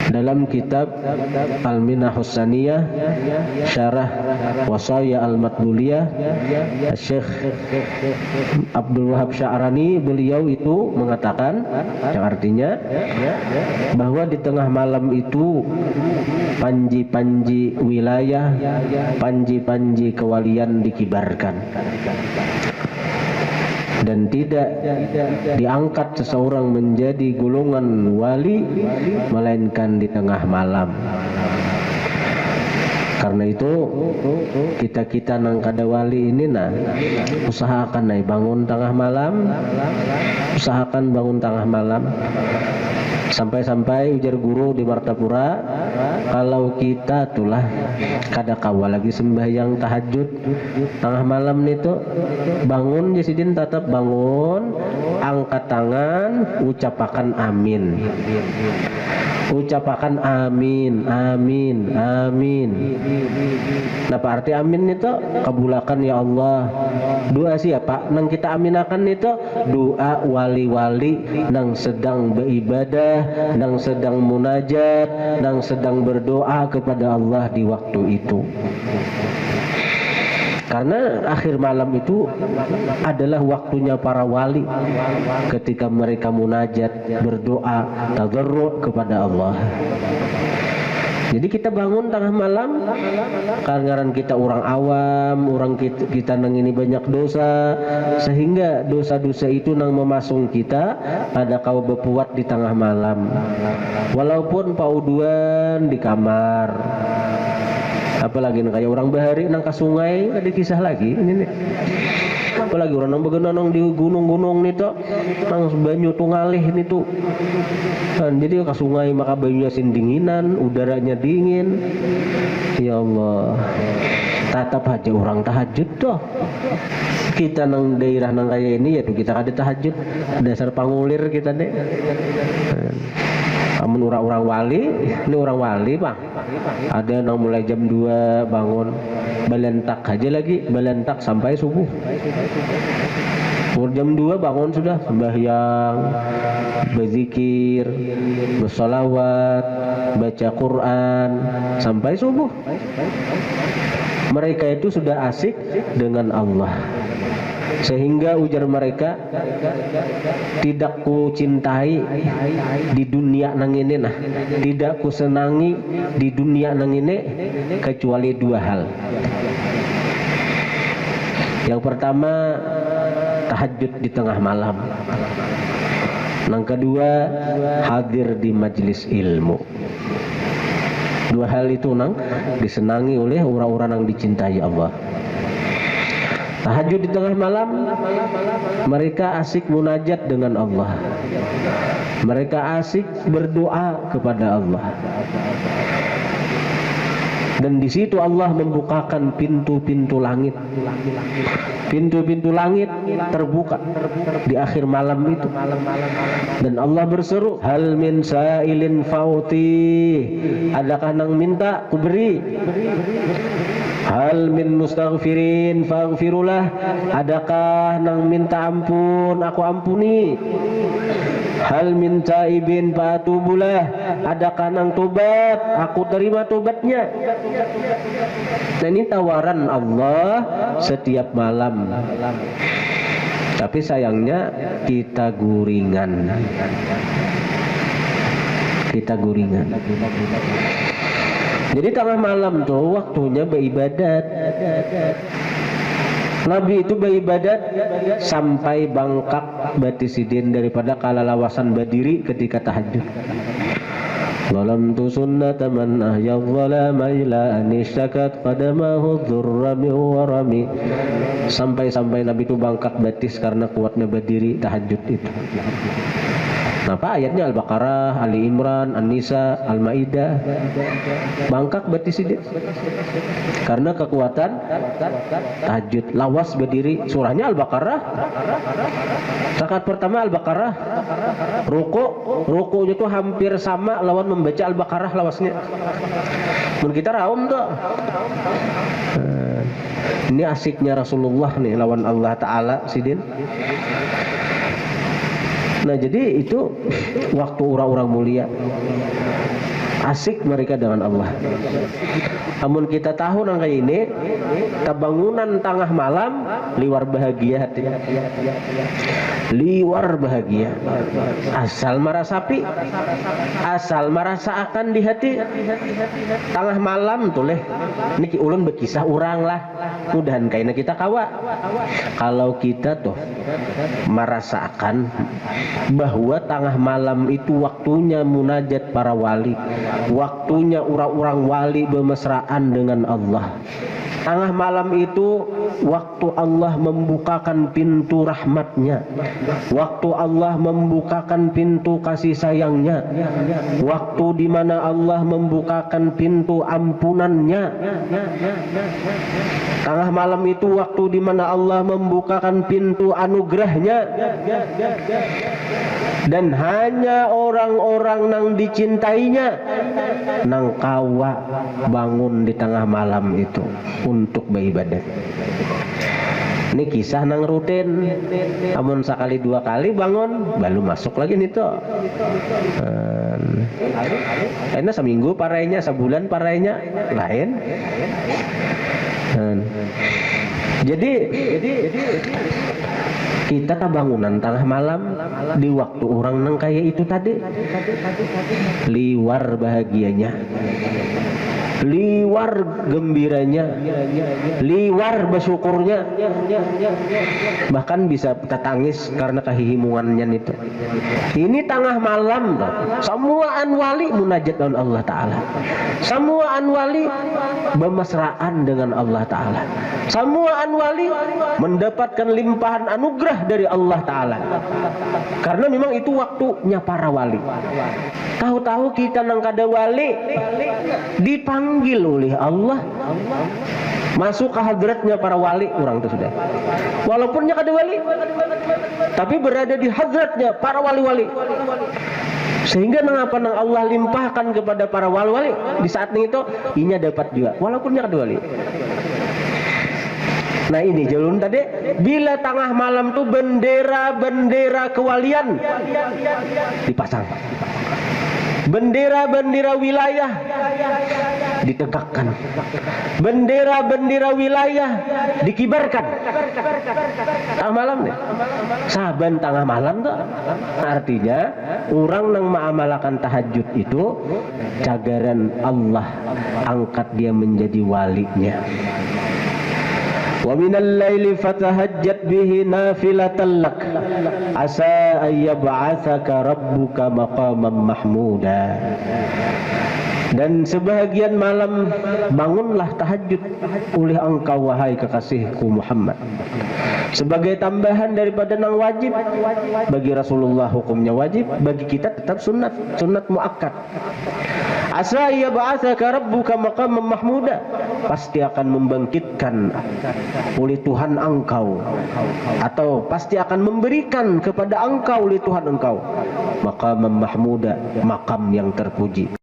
dalam kitab Al-Minahus Saniyah Syarah Wasaya Al-Matbuliyah Syekh Abdul Wahab Sya'rani, beliau itu mengatakan, yang artinya bahwa di tengah malam itu panji-panji wilayah, panji-panji kewalian dikibarkan, dan tidak diangkat seseorang menjadi golongan wali melainkan di tengah malam. Karena itu kita nang kada wali ini usahakan bangun tengah malam, usahakan bangun tengah malam. Sampai-sampai ujar guru di Martapura, kalau kita tulah kada kawa lagi sembahyang tahajud tengah malam itu, bangun jasidin tetap bangun, angkat tangan, ucapakan amin. Ucapakan amin, amin, amin. Nah, apa arti amin itu? Kabulakan ya Allah. Doa siapa? Nang kita aminakan itu doa wali-wali nang sedang beribadah, nang sedang munajat, nang sedang berdoa kepada Allah di waktu itu. Karena akhir malam itu adalah waktunya para wali ketika mereka munajat, berdoa, tadarru' kepada Allah. Jadi kita bangun tengah malam, karena kita orang awam, orang kita nang ini banyak dosa, sehingga dosa-dosa itu nang memasung kita pada kau berpuat di tengah malam. Walaupun pauduan di kamar, apalagi kayak orang bahari nang ke sungai, ada kisah lagi ini nih. Apalagi orang nang begenang di gunung-gunung nih tuh, nang banyu tuh ngalih nih tuh. Jadi ke sungai maka banyunya dinginan, udaranya dingin. Ya Allah, tatap aja orang tahajud tuh. Kita nang daerah nang kayak ini ya tuh kita kada tahajud, dasar pangulir kita deh. Amun orang wali, ini orang wali bang, ada yang mulai jam 2 bangun, balentak aja lagi, balentak sampai subuh. Jam 2 bangun sudah sembahyang, berzikir, bersolawat, baca Quran sampai subuh. Mereka itu sudah asik dengan Allah, sehingga ujar mereka, tidak ku cintai di dunia nang ini tidak ku senangi di dunia nang ini kecuali 2 hal. Yang pertama, tahajud di tengah malam. Yang kedua, hadir di majelis ilmu. 2 hal itu nang disenangi oleh orang-orang yang dicintai Allah. Tahajud di tengah malam, mereka asik munajat dengan Allah. Mereka asik berdoa kepada Allah. Dan di situ Allah membukakan pintu-pintu langit. Pintu-pintu langit terbuka di akhir malam itu. Dan Allah berseru, hal min sa'ilin fauti, adakah nang minta ku beri? Hal min mustaghfirin faghfirulah, adakah nang minta ampun aku ampuni? Hal min taibin fatubulah, adakah nang tobat aku terima tobatnya? Dan ini tawaran Allah setiap malam. Tapi sayangnya kita guringan. Jadi tengah malam tuh waktunya beribadat. Nabi itu beribadat sampai bangkak batisidin daripada kalalawasan berdiri ketika tahajud. Walam tu sunnata man ahya dhalama ila an isyakat qadamahu dhurrami warami. Sampai Nabi itu bangkak batis karena kuatnya berdiri tahajud itu. Kenapa ayatnya Al-Baqarah, Ali Imran, An-Nisa, Al-Maidah. Bangkak batis ini karena kekuatan tahajud. Lawas berdiri, surahnya Al-Baqarah. Rakaat pertama Al-Baqarah. Rukunya tuh hampir sama lawan membaca Al-Baqarah lawasnya. Mun kita raum tuh. Ini asiknya Rasulullah nih lawan Allah Ta'ala sidin. Nah jadi itu waktu orang-orang mulia. asik mereka dengan Allah. Namun kita tahu nang kayak ini kebangunan tengah malam liwar bahagia hati, liwar bahagia, asal merasapi, asal merasakan di hati tengah malam tuh leh niki ulun berkisah orang lah mudahan kayaknya kita kawa kalau kita tuh merasakan bahwa tengah malam itu waktunya munajat para wali, waktunya orang-orang wali bermesraan dengan Allah. Tengah malam itu waktu Allah membukakan pintu rahmatnya, waktu Allah membukakan pintu kasih sayangnya, waktu di mana Allah membukakan pintu ampunannya. Tengah malam itu waktu di mana Allah membukakan pintu anugerahnya. Dan hanya orang-orang nang dicintainya nang kawa bangun di tengah malam itu untuk beribadah. Ini kisah nang rutin, namun sekali dua kali bangun baru masuk lagi nih tuh. Enak seminggu parainya, sebulan parainya lain. Jadi kita kebangunan tengah malam di waktu orang nang kayak itu tadi liwar bahagianya, liwar gembiranya, liwar bersyukurnya, bahkan bisa kita tangis karena kehihimungannya itu. Ini tengah malam loh. Semua wali munajat dengan Allah Ta'ala, semua wali bermesraan dengan Allah Ta'ala, semua wali mendapatkan limpahan anugerah dari Allah Ta'ala, karena memang itu waktunya para wali. Tahu-tahu kita nang kada wali dipanggil oleh Allah masuk ke hadratnya para wali orang itu sudah, walaupunnya kada wali tapi berada di hadratnya para wali-wali, sehingga mengapa nang Allah limpahkan kepada para wali-wali di saat itu inya dapat juga walaupunnya kada wali. Nah ini jalun tadi bila tengah malam tuh bendera-bendera kewalian dipasang, bendera-bendera wilayah ditegakkan, bendera-bendera wilayah dikibarkan. Tengah malam nih, saban tengah malam tuh artinya orang yang mengamalkan tahajud itu cagaran Allah angkat dia menjadi walinya. Wa minal laili fatahajjat bihi nafilatan lak asa an yab'atsaka rabbuka maqaman mahmuda. Dan sebahagian malam bangunlah tahajud oleh engkau wahai kekasihku Muhammad, sebagai tambahan daripada nang wajib. Bagi Rasulullah hukumnya wajib, bagi kita tetap sunnat, sunnat muakkad. Asa ya ba'atsaka rabbuka maqaman mahmuda, pasti akan membangkitkan oleh Tuhan engkau, atau pasti akan memberikan kepada engkau oleh Tuhan engkau maqaman mahmuda, makam yang terpuji.